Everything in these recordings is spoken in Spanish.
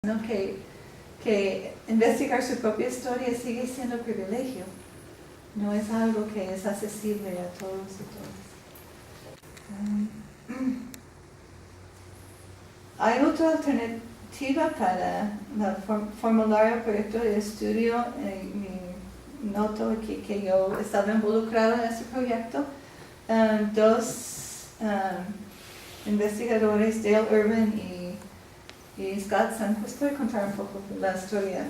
¿no? Que investigar su propia historia sigue siendo privilegio. No es algo que es accesible a todos y todas. Hay otra alternativa para formular el proyecto de estudio. Noto aquí que yo estaba involucrado en este proyecto. Dos investigadores, Dale Irvin y Scott Sundquist, voy a contar un poco la historia.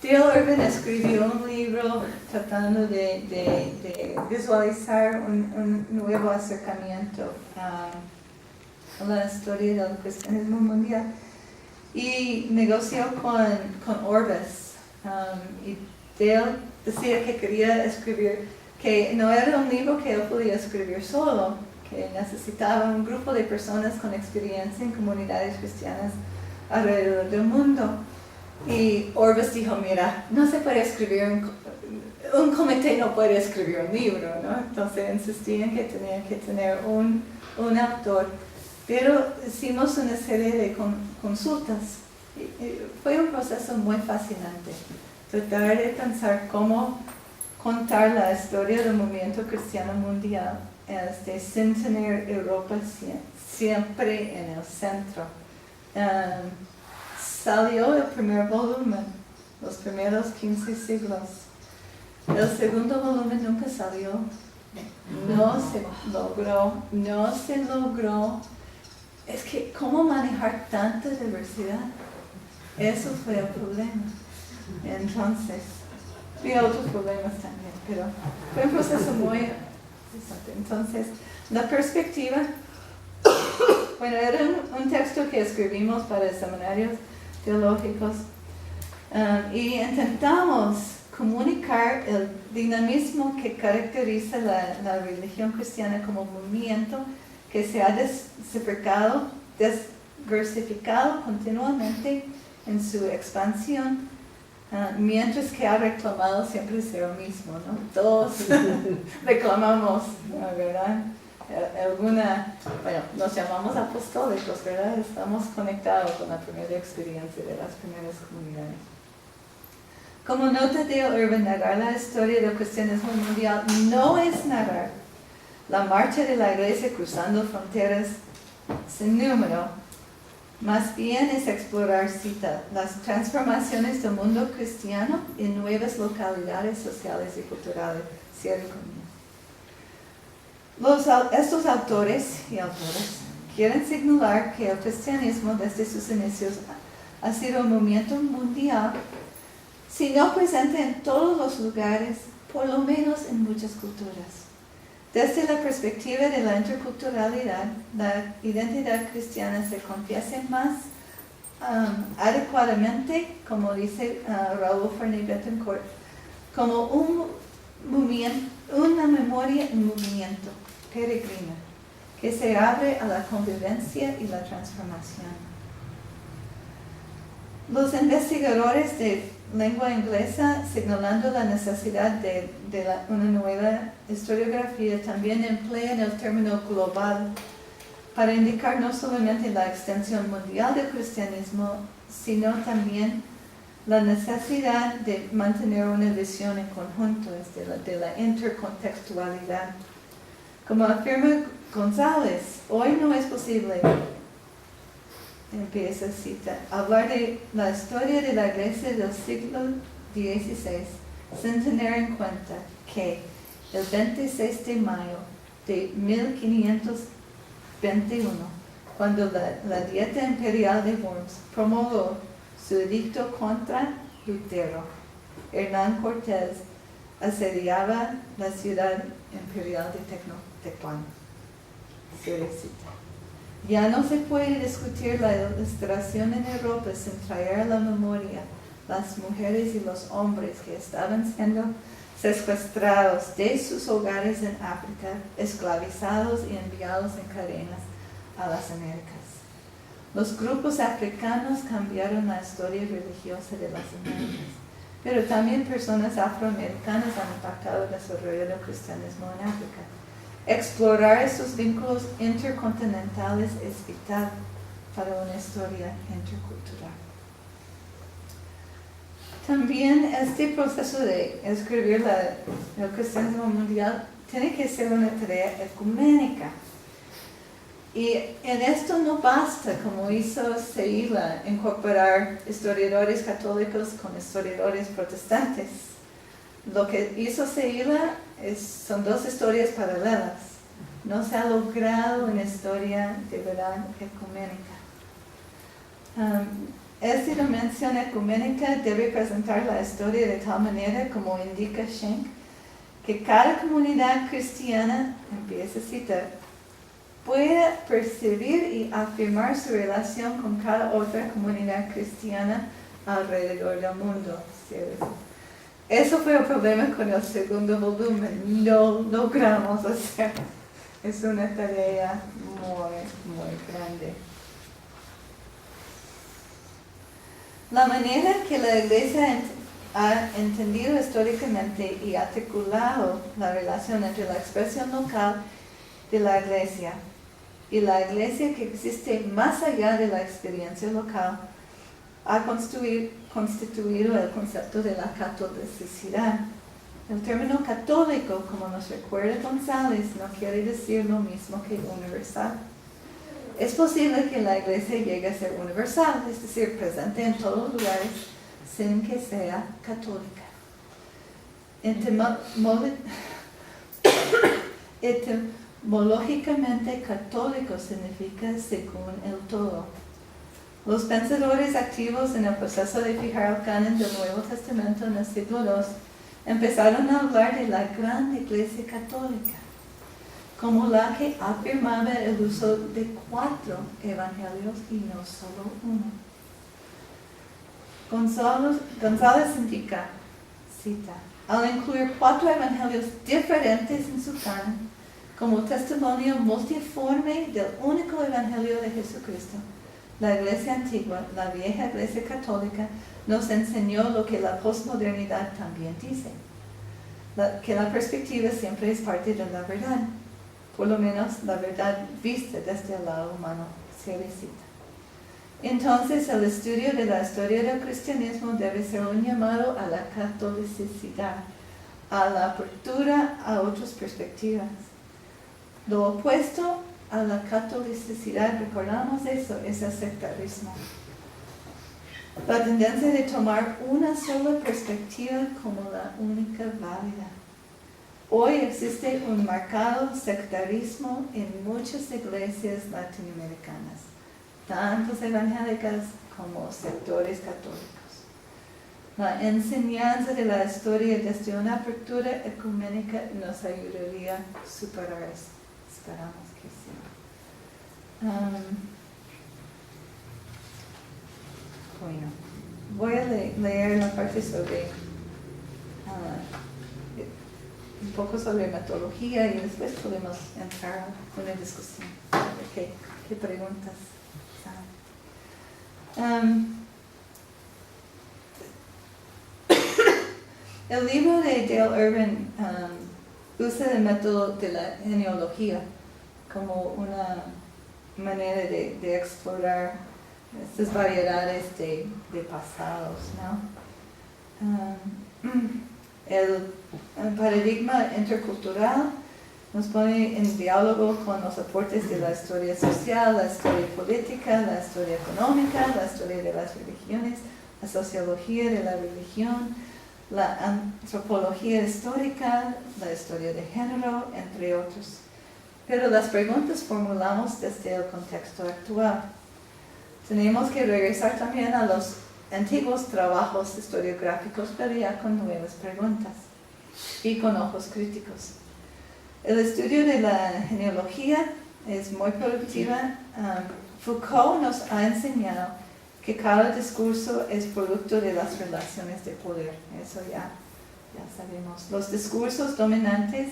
Dale Irvin escribió un libro tratando de visualizar un nuevo acercamiento a la historia del cristianismo mundial y negoció con Orbis. Y Dale decía que quería escribir, que no era un libro que él podía escribir solo, que necesitaba un grupo de personas con experiencia en comunidades cristianas alrededor del mundo. Y Orbis dijo, mira, no se puede escribir, un comité no puede escribir un libro, ¿no? Entonces insistían que tenía que tener un autor. Pero hicimos una serie de consultas. Y fue un proceso muy fascinante. Tratar de pensar cómo contar la historia del movimiento cristiano mundial sin tener Europa siempre en el centro. Salió el primer volumen, los primeros 15 siglos. El segundo volumen nunca salió. No se logró. Es que, ¿cómo manejar tanta diversidad? Eso fue el problema. Entonces, y otros problemas también, pero fue un proceso muy interesante. Entonces, la perspectiva, bueno, era un texto que escribimos para seminarios teológicos y intentamos comunicar el dinamismo que caracteriza la religión cristiana como movimiento que se ha diversificado continuamente en su expansión, mientras que ha reclamado siempre ser lo mismo, ¿no? Todos reclamamos, ¿verdad? Nos llamamos apostólicos, ¿verdad? Estamos conectados con la primera experiencia de las primeras comunidades. Como nota de Irvin, narrar la historia del cristianismo mundial no es narrar la marcha de la iglesia cruzando fronteras sin número, más bien es explorar, cita, las transformaciones del mundo cristiano en nuevas localidades sociales y culturales, cierre comillas. Estos autores y autoras quieren señalar que el cristianismo desde sus inicios ha sido un movimiento mundial, si no presente en todos los lugares, por lo menos en muchas culturas. Desde la perspectiva de la interculturalidad, la identidad cristiana se confiesa más adecuadamente, como dice Raúl Fernández Betancourt, como una memoria en movimiento, peregrina, que se abre a la convivencia y la transformación. Los investigadores de lengua inglesa, señalando la necesidad de una nueva historiografía, también emplean el término global para indicar no solamente la extensión mundial del cristianismo, sino también la necesidad de mantener una visión en conjunto, de la intercontextualidad. Como afirma González, hoy no es posible, empieza cita, hablar de la historia de la iglesia del siglo XVI sin tener en cuenta que el 26 de mayo de 1521, cuando la Dieta Imperial de Worms promulgó su edicto contra Lutero, Hernán Cortés asediaba la ciudad imperial de Tecpan. Ya no se puede discutir la ilustración en Europa sin traer a la memoria las mujeres y los hombres que estaban siendo secuestrados de sus hogares en África, esclavizados y enviados en cadenas a las Américas. Los grupos africanos cambiaron la historia religiosa de las Américas, pero también personas afroamericanas han impactado el desarrollo del cristianismo en África. Explorar estos vínculos intercontinentales es vital para una historia intercultural. También este proceso de escribir el cristianismo mundial tiene que ser una tarea ecuménica. Y en esto no basta, como hizo Seila, incorporar historiadores católicos con historiadores protestantes. Lo que hizo Seila son dos historias paralelas. No se ha logrado una historia de verdad ecuménica. Esta dimensión ecuménica debe presentar la historia de tal manera, como indica Schenck, que cada comunidad cristiana, empieza a citar, pueda percibir y afirmar su relación con cada otra comunidad cristiana alrededor del mundo. Eso fue el problema con el segundo volumen. No logramos hacer. Es una tarea muy grande. La manera que la Iglesia ha entendido históricamente y articulado la relación entre la expresión local de la Iglesia y la Iglesia que existe más allá de la experiencia local ha constituido el concepto de la catolicidad. El término católico, como nos recuerda González, no quiere decir lo mismo que universal. Es posible que la Iglesia llegue a ser universal, es decir, presente en todos los lugares, sin que sea católica. Etimológicamente, católico significa según el todo. Los pensadores activos en el proceso de fijar el canon del Nuevo Testamento en el siglo II empezaron a hablar de la gran Iglesia católica, como la que afirmaba el uso de 4 evangelios y no solo uno. González indica, cita, al incluir 4 evangelios diferentes en su canon, como testimonio multiforme del único evangelio de Jesucristo, la Iglesia antigua, la vieja Iglesia católica, nos enseñó lo que la posmodernidad también dice, que la perspectiva siempre es parte de la verdad, por lo menos la verdad vista desde el lado humano, se recita. Entonces, el estudio de la historia del cristianismo debe ser un llamado a la catolicidad, a la apertura a otras perspectivas. Lo opuesto a la catolicidad, recordamos eso, es el sectarismo. La tendencia de tomar una sola perspectiva como la única válida. Hoy existe un marcado sectarismo en muchas iglesias latinoamericanas, tanto evangélicas como sectores católicos. La enseñanza de la historia desde una apertura ecuménica nos ayudaría a superar eso. Esperamos que sí. Bueno, voy a leer la parte sobre un poco sobre metodología y después podemos entrar en una discusión. ¿Qué preguntas? El libro de Dale Urban usa el método de la genealogía como una manera de explorar estas variedades de pasados, ¿no? El paradigma intercultural nos pone en diálogo con los aportes de la historia social, la historia política, la historia económica, la historia de las religiones, la sociología de la religión, la antropología histórica, la historia de género, entre otros. Pero las preguntas formulamos desde el contexto actual. Tenemos que regresar también a los antiguos trabajos historiográficos, pero ya con nuevas preguntas y con ojos críticos. El estudio de la genealogía es muy productiva. Foucault nos ha enseñado que cada discurso es producto de las relaciones de poder. Eso ya sabemos. Los discursos dominantes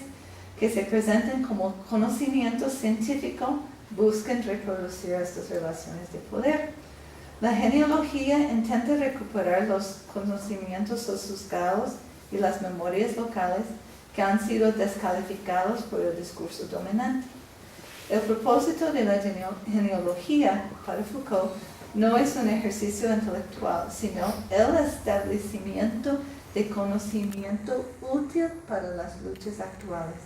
que se presentan como conocimiento científico buscan reproducir estas relaciones de poder. La genealogía intenta recuperar los conocimientos sospechados y las memorias locales que han sido descalificados por el discurso dominante. El propósito de la genealogía para Foucault no es un ejercicio intelectual, sino el establecimiento de conocimiento útil para las luchas actuales,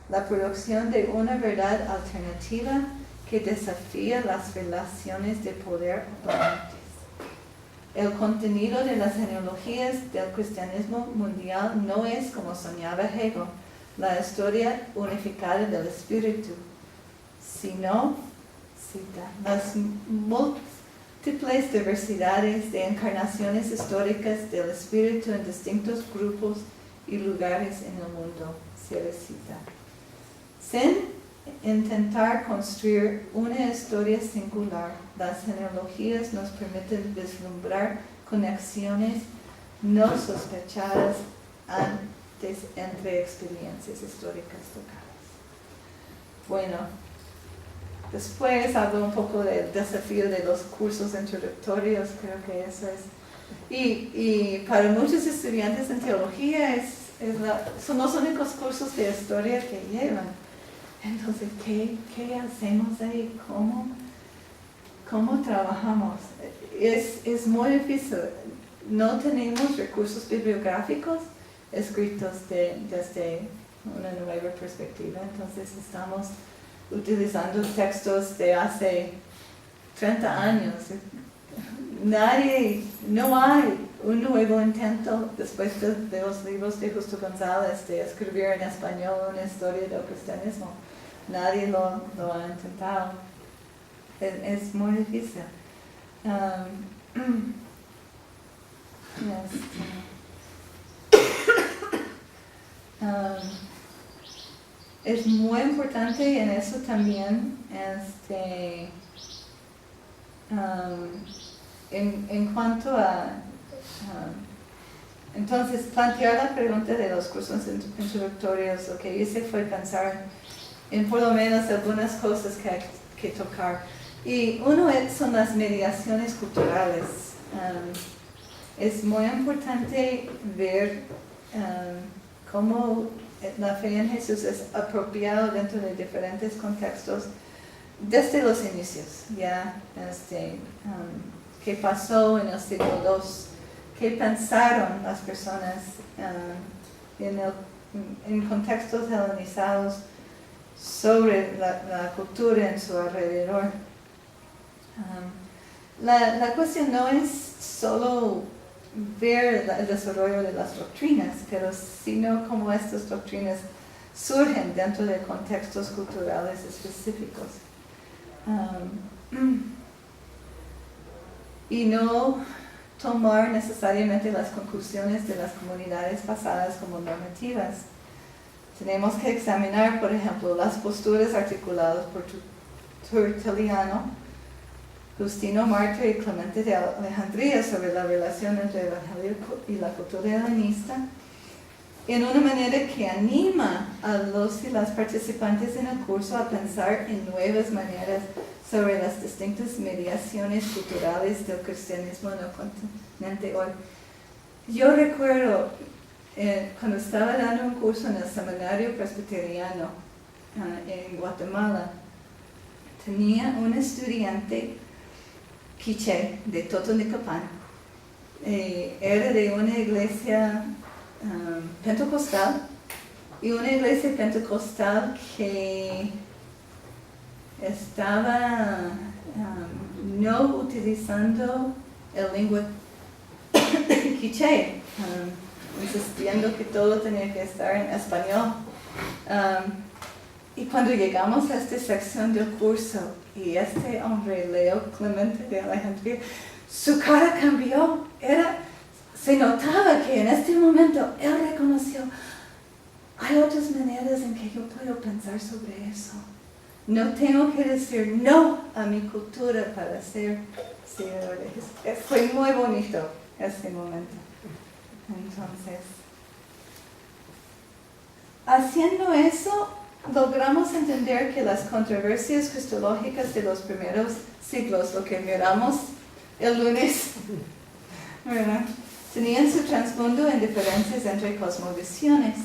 la producción de una verdad alternativa que desafía las relaciones de poder oponentes. El contenido de las genealogías del cristianismo mundial no es, como soñaba Hegel, la historia unificada del espíritu, sino, cita, las múltiples diversidades de encarnaciones históricas del espíritu en distintos grupos y lugares en el mundo, cierra cita. Sin intentar construir una historia singular, las genealogías nos permiten vislumbrar conexiones no sospechadas antes entre experiencias históricas tocadas. Bueno, después hablo un poco del desafío de los cursos introductorios, creo que eso es. Y para muchos estudiantes en teología son los únicos cursos de historia que llevan. Entonces, ¿qué hacemos ahí? ¿Cómo trabajamos? Es muy difícil. No tenemos recursos bibliográficos escritos desde una nueva perspectiva. Entonces, estamos utilizando textos de hace 30 años. No hay un nuevo intento después de los libros de Justo González de escribir en español una historia del cristianismo. Nadie lo ha intentado. Es muy difícil. Es muy importante en eso también, en cuanto a, entonces, plantear la pregunta de los cursos introductorios. Lo que hice fue pensar en por lo menos algunas cosas que tocar. Y uno son las mediaciones culturales. Es muy importante ver cómo la fe en Jesús es apropiado dentro de diferentes contextos desde los inicios, ya qué pasó en el siglo II, qué pensaron las personas en contextos helenizados sobre la cultura en su alrededor. La cuestión no es solo ver el desarrollo de las doctrinas, pero sino cómo estas doctrinas surgen dentro de contextos culturales específicos. Y no tomar necesariamente las conclusiones de las comunidades pasadas como normativas. Tenemos que examinar, por ejemplo, las posturas articuladas por Tertulliano, Justino Mártir y Clemente de Alejandría sobre la relación entre el Evangelio y la cultura helenista, en una manera que anima a los y las participantes en el curso a pensar en nuevas maneras sobre las distintas mediaciones culturales del cristianismo en el continente hoy. Yo recuerdo cuando estaba dando un curso en el seminario presbiteriano en Guatemala, tenía un estudiante quiché de Totonicapán. Era de una iglesia pentecostal, y una iglesia pentecostal que estaba no utilizando el lengua quiché, insistiendo que todo tenía que estar en español. Y cuando llegamos a esta sección del curso, y este hombre, Leo Clemente de Alejandría, su cara cambió. Se notaba que en este momento él reconoció, hay otras maneras en que yo puedo pensar sobre eso. No tengo que decir no a mi cultura para ser seguidor de Jesús. Fue muy bonito este momento. Entonces, haciendo eso, logramos entender que las controversias cristológicas de los primeros siglos, lo que miramos el lunes, ¿verdad?, tenían su trasfondo en diferencias entre cosmovisiones.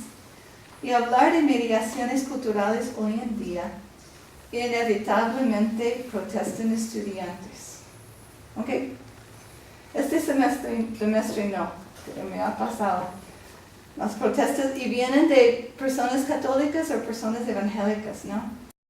Y hablar de mediaciones culturales hoy en día inevitablemente protestan estudiantes. ¿Ok? Este semestre no, pero me ha pasado. Las protestas y vienen de personas católicas o personas evangélicas, ¿no?